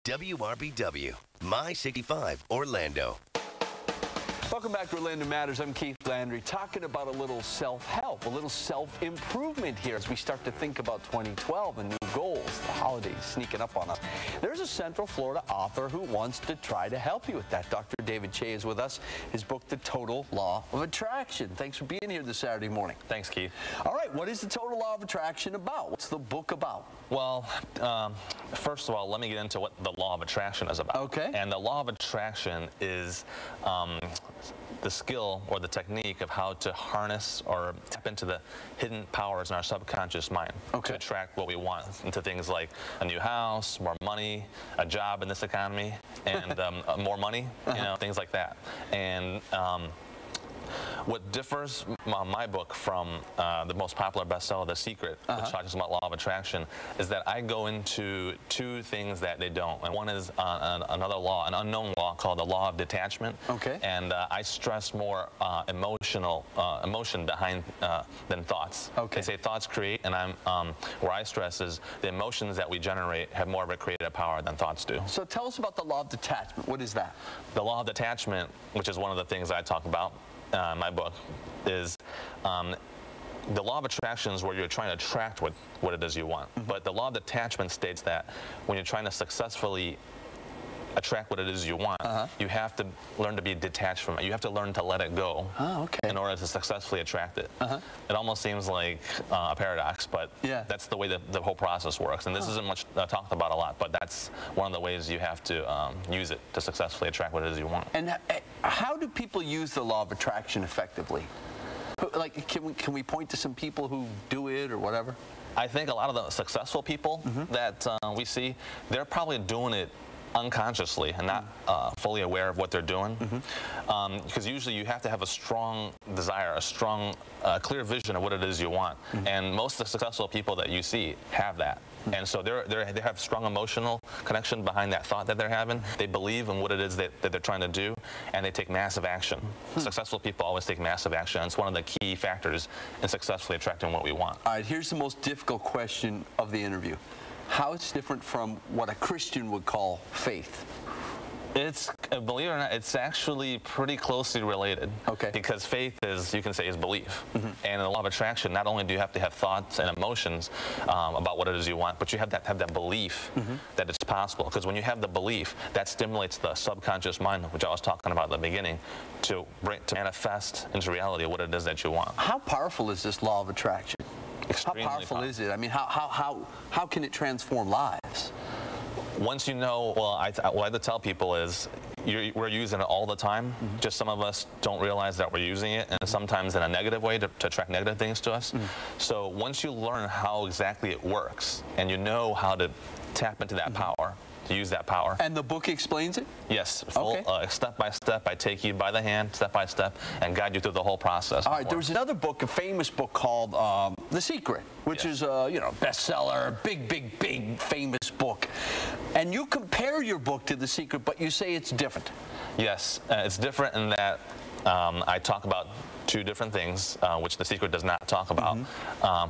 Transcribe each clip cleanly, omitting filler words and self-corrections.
WRBW, My 65 Orlando. Welcome back to Orlando Matters. I'm Keith Landry, talking about a little self-help, a little self-improvement here as we start to think about 2012 and new goals, the holidays sneaking up on us. There's a Central Florida author who wants to try to help you with that. Dr. David Che is with us. His book, The Total Law of Attraction. Thanks for being here this Saturday morning. Thanks, Keith. All right, what is The Total Law of Attraction about? What's the book about? Well, first of all, let me get into what the Law of Attraction is about. Okay. And the Law of Attraction is the skill or the technique of how to harness or tap into the hidden powers in our subconscious mind to attract what we want into things like a new house, more money, a job in this economy, and more money, you know, things like that. And what differs my book from the most popular bestseller, The Secret, which talks about Law of Attraction, is that I go into two things that they don't. And one is another law, an unknown law called the Law of Detachment. Okay. And I stress more emotion behind than thoughts. Okay. They say thoughts create, and where I stress is the emotions that we generate have more of a creative power than thoughts do. So tell us about the Law of Detachment. What is that? The Law of Detachment, which is one of the things I talk about in my book, is the Law of Attraction is where you're trying to attract what it is you want. But the Law of Detachment states that when you're trying to successfully attract what it is you want, you have to learn to be detached from it. You have to learn to let it go in order to successfully attract it. It almost seems like a paradox, but that's the way the whole process works. And this isn't much talked about a lot, but that's one of the ways you have to use it to successfully attract what it is you want. And how do people use the Law of Attraction effectively? Like, can we point to some people who do it or whatever? I think a lot of the successful people that we see, they're probably doing it unconsciously and not fully aware of what they're doing, because usually you have to have a strong desire, a strong, clear vision of what it is you want, and most of the successful people that you see have that. And so they have strong emotional connection behind that thought that they're having. They believe in what it is that they're trying to do, and they take massive action. Successful people always take massive action. It's one of the key factors in successfully attracting what we want. All right, here's the most difficult question of the interview. How it's different from what a Christian would call faith? It's, believe it or not, it's actually pretty closely related. Okay. Because faith is, you can say, is belief. And in the Law of Attraction, not only do you have to have thoughts and emotions about what it is you want, but you have that belief that it's possible. Because when you have the belief, that stimulates the subconscious mind, which I was talking about at the beginning, to manifest into reality what it is that you want. How powerful is this Law of Attraction? Extremely how powerful is it? I mean, how can it transform lives? Once you know, well, what I have to tell people is we're using it all the time. Just some of us don't realize that we're using it, and sometimes in a negative way to attract negative things to us. So once you learn how exactly it works, and you know how to tap into that power, to use that power. And the book explains it? Yes, step by step. I take you by the hand, step by step, and guide you through the whole process. All right, there was another book, a famous book called The Secret, which is a bestseller, big, famous book. And you compare your book to The Secret, but you say it's different. Yes, it's different in that I talk about two different things, which The Secret does not talk about.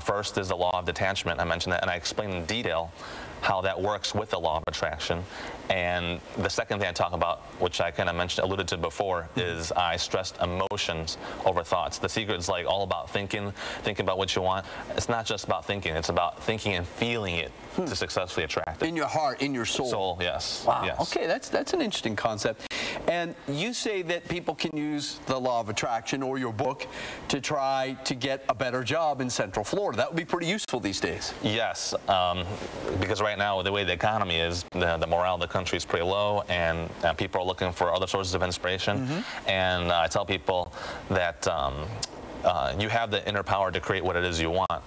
First is the Law of Detachment. I mentioned that, and I explain in detail how that works with the Law of Attraction. And the second thing I talk about, which I kind of alluded to before, is I stressed emotions over thoughts. The Secret is like all about thinking about what you want. It's not just about thinking, it's about thinking and feeling it to successfully attract it. In your heart, in your soul. Soul, yes. Wow, yes. Okay, that's an interesting concept. And you say that people can use the Law of Attraction or your book to try to get a better job in Central Florida. That would be pretty useful these days. Yes, because right now, the way the economy is, the morale of the country is pretty low, and people are looking for other sources of inspiration. And I tell people that you have the inner power to create what it is you want.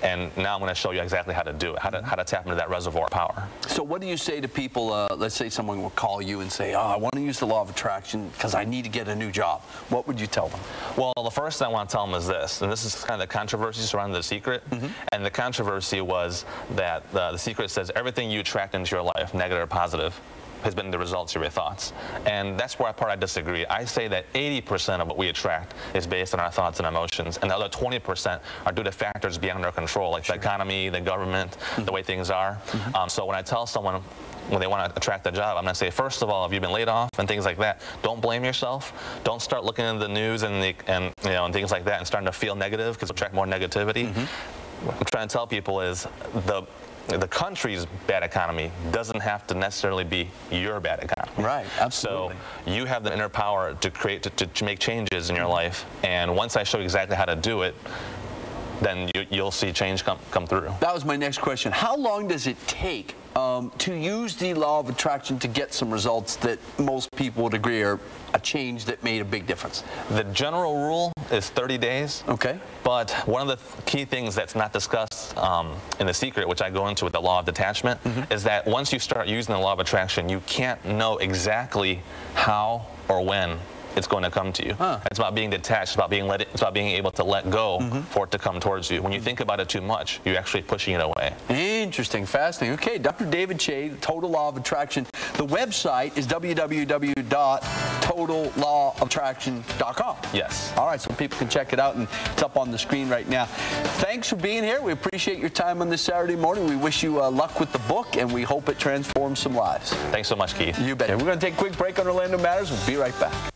And now I'm going to show you exactly how to do it, how to tap into that reservoir power. So what do you say to people, let's say someone will call you and say, I want to use the Law of Attraction because I need to get a new job. What would you tell them? Well, the first thing I want to tell them is this, and this is kind of the controversy surrounding The Secret. And the controversy was that The Secret says everything you attract into your life, negative or positive, has been the results of your thoughts. And that's where I disagree. I say that 80% of what we attract is based on our thoughts and emotions, and the other 20% are due to factors beyond our control, like the economy, the government, the way things are. So when I tell someone when they want to attract a job, I'm going to say, first of all, if you've been laid off and things like that, don't blame yourself. Don't start looking into the news and things like that and starting to feel negative, because it'll attract more negativity. What I'm trying to tell people is the country's bad economy doesn't have to necessarily be your bad economy. Right, absolutely. So you have the inner power to create, to make changes in your life, and once I show you exactly how to do it, then you'll see change come through. That was my next question. How long does it take to use the law of attraction to get some results that most people would agree are a change that made a big difference? The general rule is 30 days. Okay. But one of the key things that's not discussed in The Secret, which I go into with the Law of Detachment, is that once you start using the law of attraction, you can't know exactly how or when it's going to come to you. It's about being detached. It's about being able to let go for it to come towards you. When you think about it too much, you're actually pushing it away. Interesting, fascinating. Okay, Dr. David Shea, Total Law of Attraction. The website is www.totallawofattraction.com. Yes. All right, so people can check it out, and it's up on the screen right now. Thanks for being here. We appreciate your time on this Saturday morning. We wish you luck with the book, and we hope it transforms some lives. Thanks so much, Keith. You bet. We're going to take a quick break on Orlando Matters. We'll be right back.